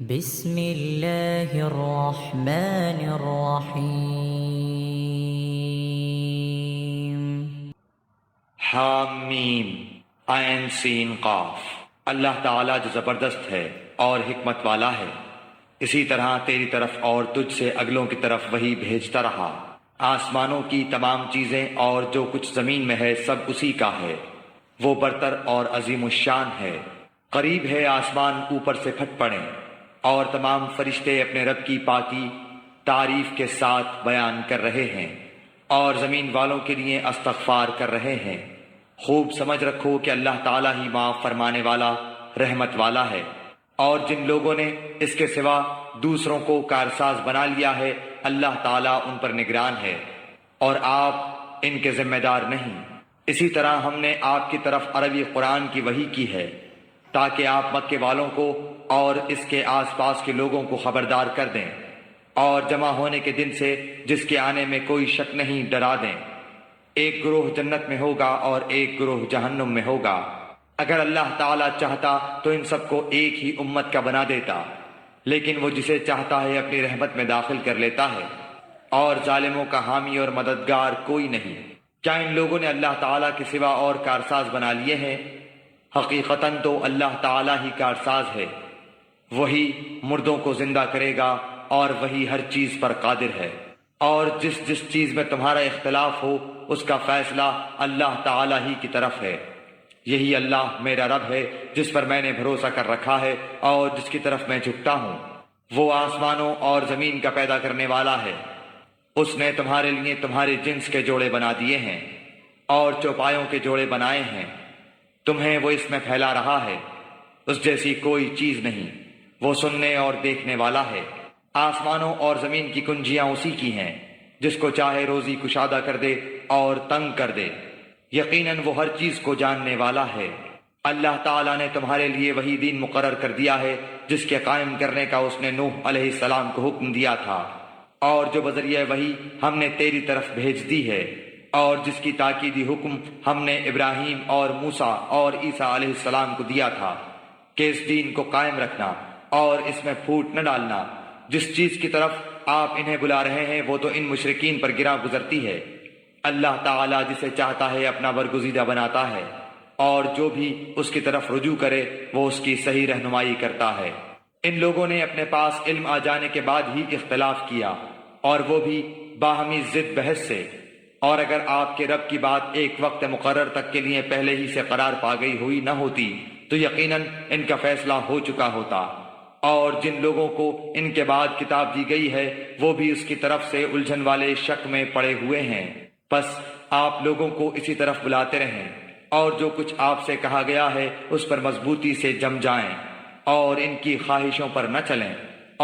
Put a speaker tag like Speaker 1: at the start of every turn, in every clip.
Speaker 1: بسم اللہ الرحمن الرحیم
Speaker 2: حامیم عین سین قاف۔ اللہ تعالیٰ جو زبردست ہے اور حکمت والا ہے، اسی طرح تیری طرف اور تجھ سے اگلوں کی طرف وہی بھیجتا رہا۔ آسمانوں کی تمام چیزیں اور جو کچھ زمین میں ہے سب اسی کا ہے، وہ برتر اور عظیم الشان ہے۔ قریب ہے آسمان اوپر سے پھٹ پڑیں اور تمام فرشتے اپنے رب کی پاکی تعریف کے ساتھ بیان کر رہے ہیں اور زمین والوں کے لیے استغفار کر رہے ہیں۔ خوب سمجھ رکھو کہ اللہ تعالیٰ ہی معاف فرمانے والا رحمت والا ہے، اور جن لوگوں نے اس کے سوا دوسروں کو کارساز بنا لیا ہے اللہ تعالیٰ ان پر نگران ہے اور آپ ان کے ذمہ دار نہیں۔ اسی طرح ہم نے آپ کی طرف عربی قرآن کی وحی کی ہے تاکہ آپ مکے والوں کو اور اس کے آس پاس کے لوگوں کو خبردار کر دیں اور جمع ہونے کے دن سے جس کے آنے میں کوئی شک نہیں ڈرا دیں۔ ایک گروہ جنت میں ہوگا اور ایک گروہ جہنم میں ہوگا۔ اگر اللہ تعالیٰ چاہتا تو ان سب کو ایک ہی امت کا بنا دیتا، لیکن وہ جسے چاہتا ہے اپنی رحمت میں داخل کر لیتا ہے، اور ظالموں کا حامی اور مددگار کوئی نہیں۔ کیا ان لوگوں نے اللہ تعالیٰ کے سوا اور کارساز بنا لیے ہیں؟ حقیقتاً تو اللہ تعالیٰ ہی کارساز ہے، وہی مردوں کو زندہ کرے گا اور وہی ہر چیز پر قادر ہے۔ اور جس جس چیز میں تمہارا اختلاف ہو اس کا فیصلہ اللہ تعالیٰ ہی کی طرف ہے۔ یہی اللہ میرا رب ہے جس پر میں نے بھروسہ کر رکھا ہے اور جس کی طرف میں جھکتا ہوں۔ وہ آسمانوں اور زمین کا پیدا کرنے والا ہے۔ اس نے تمہارے لیے تمہارے جنس کے جوڑے بنا دیے ہیں اور چوپایوں کے جوڑے بنائے ہیں، تمہیں وہ اس میں پھیلا رہا ہے، اس جیسی کوئی چیز نہیں، وہ سننے اور دیکھنے والا ہے۔ آسمانوں اور زمین کی کنجیاں اسی کی ہیں، جس کو چاہے روزی کشادہ کر دے اور تنگ کر دے، یقیناً وہ ہر چیز کو جاننے والا ہے۔ اللہ تعالیٰ نے تمہارے لیے وہی دین مقرر کر دیا ہے جس کے قائم کرنے کا اس نے نوح علیہ السلام کو حکم دیا تھا، اور جو بذریعہ وہی ہم نے تیری طرف بھیج دی ہے، اور جس کی تاکیدی حکم ہم نے ابراہیم اور موسیٰ اور عیسیٰ علیہ السلام کو دیا تھا کہ اس دین کو قائم رکھنا اور اس میں پھوٹ نہ ڈالنا۔ جس چیز کی طرف آپ انہیں بلا رہے ہیں وہ تو ان مشرکین پر گرا گزرتی ہے۔ اللہ تعالیٰ جسے چاہتا ہے اپنا برگزیدہ بناتا ہے، اور جو بھی اس کی طرف رجوع کرے وہ اس کی صحیح رہنمائی کرتا ہے۔ ان لوگوں نے اپنے پاس علم آ جانے کے بعد ہی اختلاف کیا، اور وہ بھی باہمی ضد بحث سے۔ اور اگر آپ کے رب کی بات ایک وقت مقرر تک کے لیے پہلے ہی سے قرار پا گئی ہوئی نہ ہوتی تو یقیناً ان کا فیصلہ ہو چکا ہوتا، اور جن لوگوں کو ان کے بعد کتاب دی گئی ہے وہ بھی اس کی طرف سے الجھن والے شک میں پڑے ہوئے ہیں۔ بس آپ لوگوں کو اسی طرف بلاتے رہیں، اور جو کچھ آپ سے کہا گیا ہے اس پر مضبوطی سے جم جائیں اور ان کی خواہشوں پر نہ چلیں،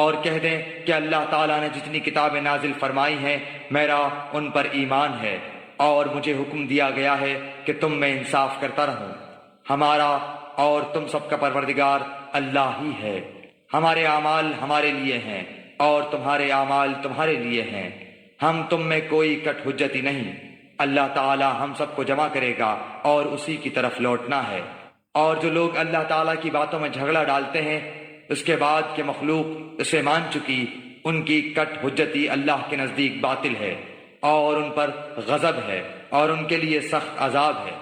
Speaker 2: اور کہہ دیں کہ اللہ تعالیٰ نے جتنی کتابیں نازل فرمائی ہیں میرا ان پر ایمان ہے، اور مجھے حکم دیا گیا ہے کہ تم میں انصاف کرتا رہوں۔ ہمارا اور تم سب کا پروردگار اللہ ہی ہے۔ ہمارے اعمال ہمارے لیے ہیں اور تمہارے اعمال تمہارے لیے ہیں، ہم تم میں کوئی کٹ حجتی نہیں۔ اللہ تعالیٰ ہم سب کو جمع کرے گا اور اسی کی طرف لوٹنا ہے۔ اور جو لوگ اللہ تعالیٰ کی باتوں میں جھگڑا ڈالتے ہیں اس کے بعد کہ مخلوق اسے مان چکی، ان کی کٹ حجتی اللہ کے نزدیک باطل ہے، اور ان پر غضب ہے اور ان کے لیے سخت عذاب ہے۔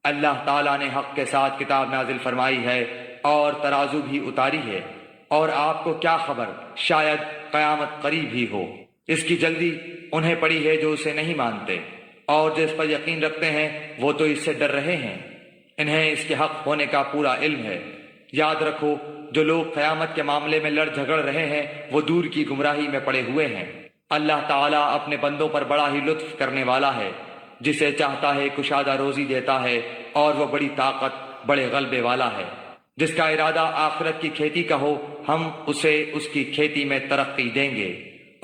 Speaker 2: اللہ تعالیٰ نے حق کے ساتھ کتاب نازل فرمائی ہے اور ترازو بھی اتاری ہے، اور آپ کو کیا خبر، شاید قیامت قریب ہی ہو۔ اس کی جلدی انہیں پڑی ہے جو اسے نہیں مانتے، اور جو اس پر یقین رکھتے ہیں وہ تو اس سے ڈر رہے ہیں، انہیں اس کے حق ہونے کا پورا علم ہے۔ یاد رکھو جو لوگ قیامت کے معاملے میں لڑ جھگڑ رہے ہیں وہ دور کی گمراہی میں پڑے ہوئے ہیں۔ اللہ تعالیٰ اپنے بندوں پر بڑا ہی لطف کرنے والا ہے، جسے چاہتا ہے کشادہ روزی دیتا ہے، اور وہ بڑی طاقت بڑے غلبے والا ہے۔ جس کا ارادہ آخرت کی کھیتی کا ہو ہم اسے اس کی کھیتی میں ترقی دیں گے،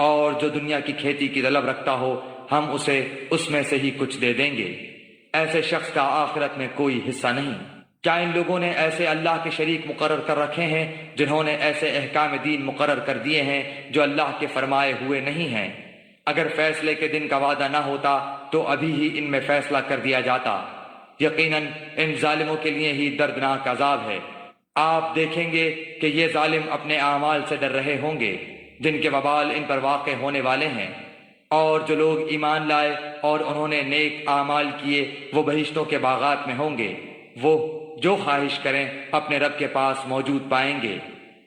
Speaker 2: اور جو دنیا کی کھیتی کی طلب رکھتا ہو ہم اسے اس میں سے ہی کچھ دے دیں گے۔ ایسے شخص کا آخرت میں کوئی حصہ نہیں۔ کیا ان لوگوں نے ایسے اللہ کے شریک مقرر کر رکھے ہیں جنہوں نے ایسے احکام دین مقرر کر دیے ہیں جو اللہ کے فرمائے ہوئے نہیں ہیں؟ اگر فیصلے کے دن کا وعدہ نہ ہوتا تو ابھی ہی ان میں فیصلہ کر دیا جاتا۔ یقیناً ان ظالموں کے لیے ہی دردناک عذاب ہے۔ آپ دیکھیں گے کہ یہ ظالم اپنے اعمال سے ڈر رہے ہوں گے جن کے وبال ان پر واقع ہونے والے ہیں، اور جو لوگ ایمان لائے اور انہوں نے نیک اعمال کیے وہ بہشتوں کے باغات میں ہوں گے، وہ جو خواہش کریں اپنے رب کے پاس موجود پائیں گے۔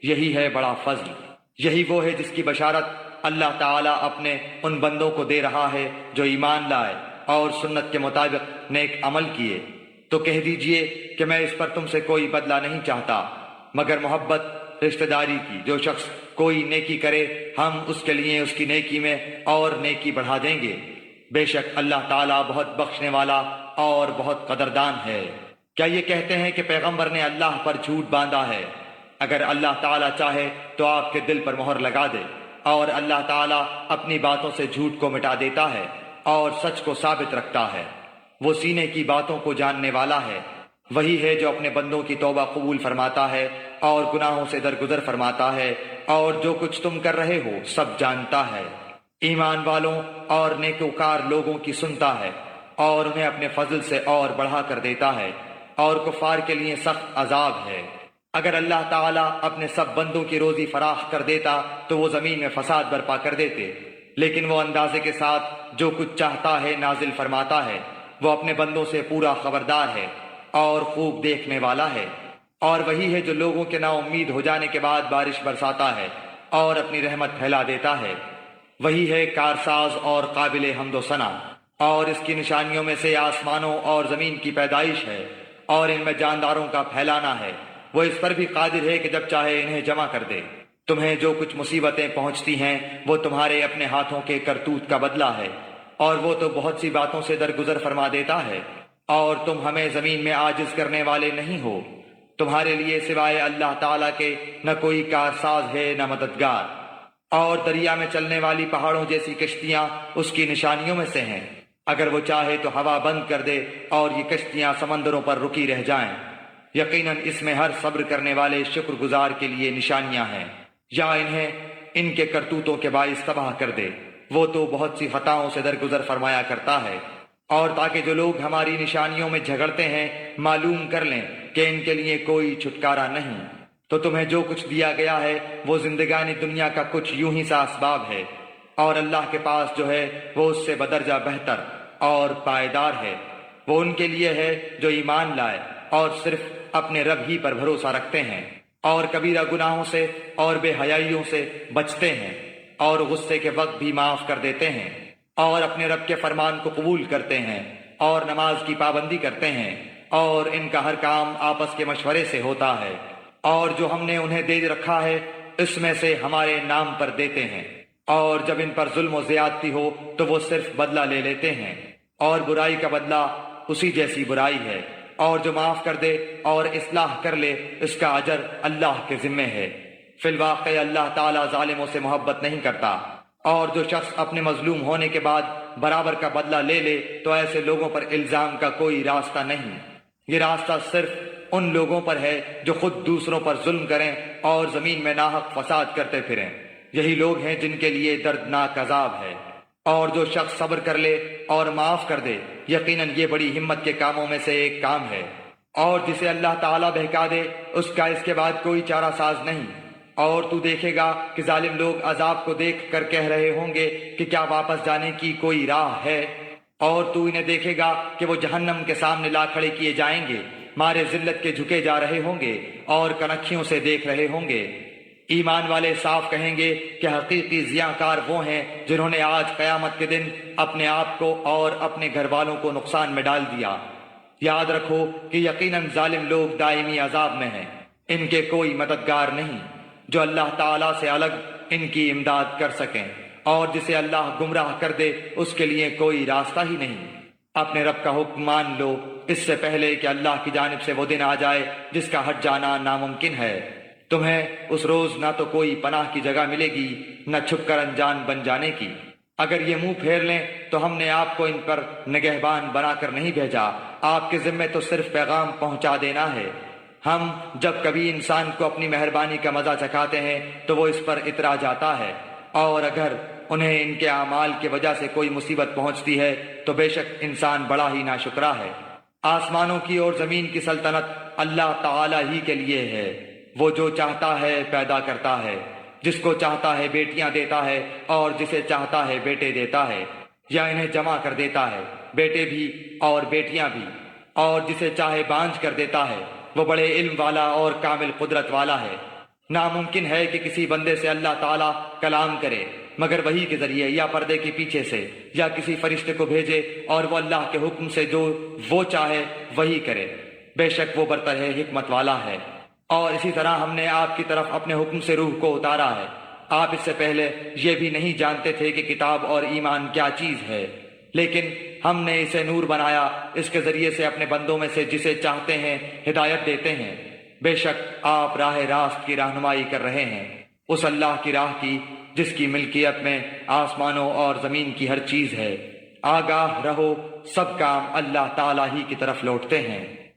Speaker 2: یہی ہے بڑا فضل، یہی وہ ہے جس کی بشارت اللہ تعالیٰ اپنے ان بندوں کو دے رہا ہے جو ایمان لائے اور سنت کے مطابق نیک عمل کیے۔ تو کہہ دیجئے کہ میں اس پر تم سے کوئی بدلہ نہیں چاہتا مگر محبت رشتہ داری کی۔ جو شخص کوئی نیکی کرے ہم اس کے لیے اس کی نیکی میں اور نیکی بڑھا دیں گے، بے شک اللہ تعالیٰ بہت بخشنے والا اور بہت قدردان ہے۔ کیا یہ کہتے ہیں کہ پیغمبر نے اللہ پر جھوٹ باندھا ہے؟ اگر اللہ تعالیٰ چاہے تو آپ کے دل پر مہر لگا دے، اور اللہ تعالیٰ اپنی باتوں سے جھوٹ کو مٹا دیتا ہے اور سچ کو ثابت رکھتا ہے۔ وہ سینے کی باتوں کو جاننے والا ہے۔ وہی ہے جو اپنے بندوں کی توبہ قبول فرماتا ہے اور گناہوں سے درگزر فرماتا ہے، اور جو کچھ تم کر رہے ہو سب جانتا ہے۔ ایمان والوں اور نیکوکار لوگوں کی سنتا ہے اور انہیں اپنے فضل سے اور بڑھا کر دیتا ہے، اور کفار کے لیے سخت عذاب ہے۔ اگر اللہ تعالیٰ اپنے سب بندوں کی روزی فراخ کر دیتا تو وہ زمین میں فساد برپا کر دیتے، لیکن وہ اندازے کے ساتھ جو کچھ چاہتا ہے نازل فرماتا ہے۔ وہ اپنے بندوں سے پورا خبردار ہے اور خوب دیکھنے والا ہے۔ اور وہی ہے جو لوگوں کے نا امید ہو جانے کے بعد بارش برساتا ہے اور اپنی رحمت پھیلا دیتا ہے۔ وہی ہے کارساز اور قابل حمد و ثنا، اور اس کی نشانیوں میں سے آسمانوں اور زمین کی پیدائش ہے اور ان میں جانداروں کا پھیلانا ہے۔ وہ اس پر بھی قادر ہے کہ جب چاہے انہیں جمع کر دے۔ تمہیں جو کچھ مصیبتیں پہنچتی ہیں وہ تمہارے اپنے ہاتھوں کے کرتوت کا بدلہ ہے، اور وہ تو بہت سی باتوں سے درگزر فرما دیتا ہے، اور تم ہمیں زمین میں عاجز کرنے والے نہیں ہو۔ تمہارے لیے سوائے اللہ تعالیٰ کے نہ کوئی کارساز ہے نہ مددگار۔ اور دریا میں چلنے والی پہاڑوں جیسی کشتیاں اس کی نشانیوں میں سے ہیں۔ اگر وہ چاہے تو ہوا بند کر دے اور یہ کشتیاں سمندروں پر رکی رہ جائیں۔ یقیناً اس میں ہر صبر کرنے والے شکر گزار کے لیے نشانیاں ہیں۔ یا انہیں ان کے کرتوتوں کے باعث تباہ کر دے، وہ تو بہت سی خطاؤں سے درگزر فرمایا کرتا ہے۔ اور تاکہ جو لوگ ہماری نشانیوں میں جھگڑتے ہیں معلوم کر لیں کہ ان کے لیے کوئی چھٹکارا نہیں۔ تو تمہیں جو کچھ دیا گیا ہے وہ زندگانی دنیا کا کچھ یوں ہی سا اسباب ہے، اور اللہ کے پاس جو ہے وہ اس سے بدرجہ بہتر اور پائیدار ہے۔ وہ ان کے لیے ہے جو ایمان لائے اور صرف اپنے رب ہی پر بھروسہ رکھتے ہیں، اور کبیرہ گناہوں سے اور بے حیائیوں سے بچتے ہیں، اور غصے کے وقت بھی معاف کر دیتے ہیں، اور اپنے رب کے فرمان کو قبول کرتے ہیں، اور نماز کی پابندی کرتے ہیں، اور ان کا ہر کام آپس کے مشورے سے ہوتا ہے، اور جو ہم نے انہیں دے رکھا ہے اس میں سے ہمارے نام پر دیتے ہیں، اور جب ان پر ظلم و زیادتی ہو تو وہ صرف بدلہ لے لیتے ہیں، اور برائی کا بدلہ اسی جیسی برائی ہے، اور جو معاف کر دے اور اصلاح کر لے اس کا اجر اللہ کے ذمے ہے۔ فی الواقع اللہ تعالیٰ ظالموں سے محبت نہیں کرتا، اور جو شخص اپنے مظلوم ہونے کے بعد برابر کا بدلہ لے لے تو ایسے لوگوں پر الزام کا کوئی راستہ نہیں۔ یہ راستہ صرف ان لوگوں پر ہے جو خود دوسروں پر ظلم کریں اور زمین میں ناحق فساد کرتے پھریں۔ یہی لوگ ہیں جن کے لیے دردناک عذاب ہے۔ اور جو شخص صبر کر لے اور معاف کر دے یقیناً یہ بڑی ہمت کے کاموں میں سے ایک کام ہے۔ اور جسے اللہ تعالیٰ بہکا دے اس کا اس کے بعد کوئی چارہ ساز نہیں۔ اور تو دیکھے گا کہ ظالم لوگ عذاب کو دیکھ کر کہہ رہے ہوں گے کہ کیا واپس جانے کی کوئی راہ ہے؟ اور تو انہیں دیکھے گا کہ وہ جہنم کے سامنے لا کھڑے کیے جائیں گے، مارے ذلت کے جھکے جا رہے ہوں گے اور کنکھیوں سے دیکھ رہے ہوں گے۔ ایمان والے صاف کہیں گے کہ حقیقی ضیاءکار وہ ہیں جنہوں نے آج قیامت کے دن اپنے آپ کو اور اپنے گھر والوں کو نقصان میں ڈال دیا۔ یاد رکھو کہ یقیناً ظالم لوگ دائمی عذاب میں ہیں، ان کے کوئی مددگار نہیں جو اللہ تعالیٰ سے الگ ان کی امداد کر سکیں، اور جسے اللہ گمراہ کر دے اس کے لیے کوئی راستہ ہی نہیں۔ اپنے رب کا حکم مان لو اس سے پہلے کہ اللہ کی جانب سے وہ دن آ جائے جس کا ہٹ جانا ناممکن ہے۔ تمہیں اس روز نہ تو کوئی پناہ کی جگہ ملے گی نہ چھپ کر انجان بن جانے کی۔ اگر یہ منہ پھیر لیں تو ہم نے آپ کو ان پر نگہبان بنا کر نہیں بھیجا، آپ کے ذمے تو صرف پیغام پہنچا دینا ہے۔ ہم جب کبھی انسان کو اپنی مہربانی کا مزہ چکھاتے ہیں تو وہ اس پر اترا جاتا ہے، اور اگر انہیں ان کے اعمال کی وجہ سے کوئی مصیبت پہنچتی ہے تو بے شک انسان بڑا ہی ناشکرا ہے۔ آسمانوں کی اور زمین کی سلطنت اللہ تعالی ہی کے لیے ہے۔ وہ جو چاہتا ہے پیدا کرتا ہے، جس کو چاہتا ہے بیٹیاں دیتا ہے اور جسے چاہتا ہے بیٹے دیتا ہے، یا انہیں جمع کر دیتا ہے، بیٹے بھی اور بیٹیاں بھی، اور جسے چاہے بانجھ کر دیتا ہے۔ وہ بڑے علم والا اور کامل قدرت والا ہے۔ ناممکن ہے کہ کسی بندے سے اللہ تعالیٰ کلام کرے مگر وحی کے ذریعے، یا پردے کے پیچھے سے، یا کسی فرشتے کو بھیجے اور وہ اللہ کے حکم سے جو وہ چاہے وہی کرے۔ بے شک وہ برتر ہے، حکمت والا ہے۔ اور اسی طرح ہم نے آپ کی طرف اپنے حکم سے روح کو اتارا ہے۔ آپ اس سے پہلے یہ بھی نہیں جانتے تھے کہ کتاب اور ایمان کیا چیز ہے، لیکن ہم نے اسے نور بنایا، اس کے ذریعے سے اپنے بندوں میں سے جسے چاہتے ہیں ہدایت دیتے ہیں۔ بے شک آپ راہ راست کی رہنمائی کر رہے ہیں، اس اللہ کی راہ کی جس کی ملکیت میں آسمانوں اور زمین کی ہر چیز ہے۔ آگاہ رہو، سب کام اللہ تعالیٰ ہی کی طرف لوٹتے ہیں۔